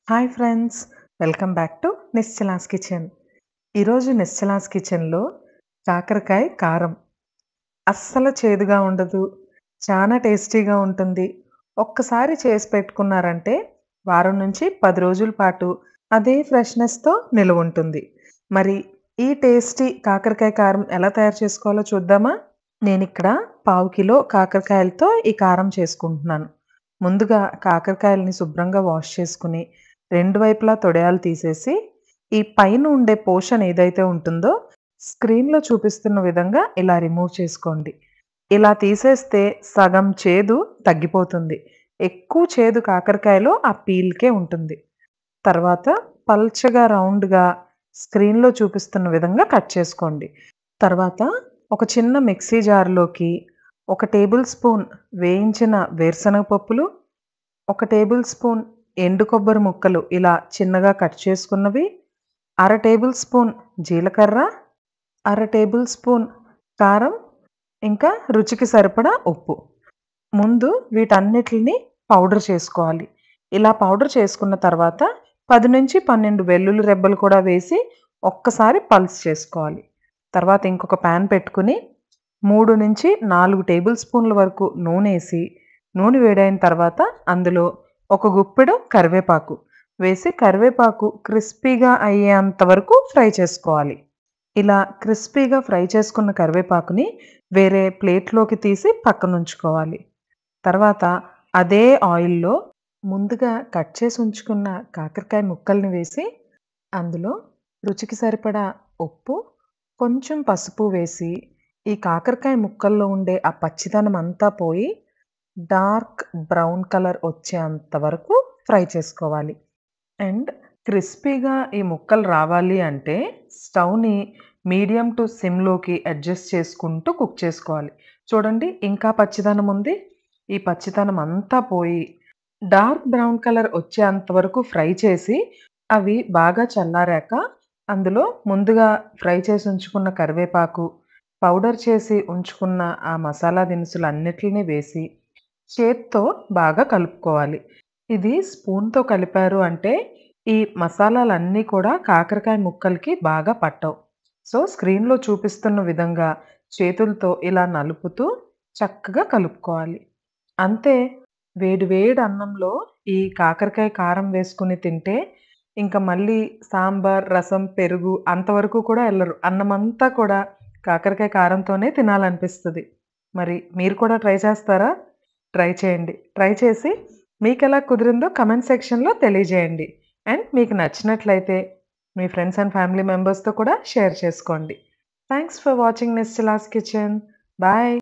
Hi friends, welcome back to Nischala's kitchen. ఈరోజు నిశ్చలాస్ కిచెన్లో కాకరకాయ కారం అస్సలు చేదుగా ఉండదు, చాలా టేస్టీగా ఉంటుంది. ఒక్కసారి చేసి పెట్టుకున్నారంటే వారం నుంచి 10 రోజుల పాటు అదే ఫ్రెష్నెస్తో నిలువ ఉంటుంది. మరి ఈ టేస్టీ కాకరకాయ కారం ఎలా తయారు చేసుకోవాలో చూద్దామా? నేను ఇక్కడ 1/2 కిలో కాకరకాయలతో ఈ కారం చేసుకుంటున్నాను. ముందుగా కాకరకాయలని శుభ్రంగా వాష్ చేసుకుని 2 వైపులా తొడియాలు తీసేసి ఈ పైన ఉండే పోర్షన్ ఏదైతే ఉంటుందో స్క్రీన్‌లో చూపిస్తున్న విధంగా ఇలా రిమూవ్ చేసుకోండి. ఇలా తీసేస్తే సగం చేదు తగ్గిపోతుంది. ఎక్కువ చేదు కాకరకాయలో ఆ పీల్‌కే ఉంటుంది. తర్వాత పల్చగా రౌండ్‌గా స్క్రీన్‌లో చూపిస్తున్న విధంగా కట్ చేసుకోండి. తర్వాత ఒక చిన్న మిక్సీ జార్‌లోకి 1 టేబుల్ స్పూన్ వేయించిన వేరుశనగ పప్పులు, 1 టేబుల్ స్పూన్ ఎండు కొబ్బరి ముక్కలు ఇలా చిన్నగా కట్ చేసుకున్నవి, 1/2 టేబుల్ స్పూన్ జీలకర్ర, 1/2 టేబుల్ స్పూన్ కారం, ఇంకా రుచికి సరిపడా ఉప్పు. ముందు వీటన్నిటిని పౌడర్ చేసుకోవాలి. ఇలా పౌడర్ చేసుకున్న తర్వాత 10-12 వెల్లుల్లి రెబ్బలు కూడా వేసి ఒక్కసారి పల్స్ చేసుకోవాలి. తర్వాత ఇంకొక ప్యాన్ పెట్టుకుని 3-4 టేబుల్ స్పూన్ల వరకు నూనె వేడైన తర్వాత అందులో ఒక గుప్పెడు కరివేపాకు వేసి కరివేపాకు క్రిస్పీగా అయ్యేంత వరకు ఫ్రై చేసుకోవాలి. ఇలా క్రిస్పీగా ఫ్రై చేసుకున్న కరివేపాకుని వేరే ప్లేట్లోకి తీసి పక్కనుంచుకోవాలి. తర్వాత అదే ఆయిల్‌లో ముందుగా కట్ చేసి ఉంచుకున్న కాకరకాయ ముక్కల్ని వేసి అందులో రుచికి సరిపడా ఉప్పు, కొంచెం పసుపు వేసి ఈ కాకరకాయ ముక్కల్లో ఉండే ఆ పచ్చిదనం అంతా పోయి డార్క్ బ్రౌన్ కలర్ వచ్చేంత వరకు ఫ్రై చేసుకోవాలి. అండ్ క్రిస్పీగా ఈ ముక్కలు రావాలి అంటే స్టవ్‌ని మీడియం టు సిమ్‌లోకి అడ్జస్ట్ చేసుకుంటూ కుక్ చేసుకోవాలి. చూడండి, ఇంకా పచ్చిదనం ఉంది. ఈ పచ్చిదనం అంతా పోయి డార్క్ బ్రౌన్ కలర్ వచ్చేంత వరకు ఫ్రై చేసి అవి బాగా చల్లారాక అందులో ముందుగా ఫ్రై చేసి ఉంచుకున్న కరివేపాకు, పౌడర్ చేసి ఉంచుకున్న ఆ మసాలా దినుసులన్నిటిని వేసి చేత్తో బాగా కలుపుకోవాలి. ఇది స్పూన్‌తో కలిపారు అంటే ఈ మసాలాలన్నీ కూడా కాకరకాయ ముక్కలకి బాగా పట్టవు. సో, స్క్రీన్‌లో చూపిస్తున్న విధంగా చేతులతో ఇలా నలుపుతూ చక్కగా కలుపుకోవాలి. అంతే. వేడి వేడి అన్నంలో ఈ కాకరకాయ కారం వేసుకొని తింటే ఇంక మళ్ళీ సాంబార్, రసం, పెరుగు అంతవరకు కూడా ఎళ్ళరు. అన్నమంతా కూడా కాకరకాయ కారంతోనే తినాలనిపిస్తది. మరి మీరు కూడా ట్రై చేస్తారా? ట్రై చేయండి. ట్రై చేసి మీకెలా కుదిరిందో కామెంట్ సెక్షన్‌లో తెలియజేయండి. అండ్ మీకు నచ్చినట్లయితే మీ ఫ్రెండ్స్ అండ్ ఫ్యామిలీ మెంబర్స్‌తో కూడా షేర్ చేసుకోండి. Thanks for watching Nischala's kitchen. Bye.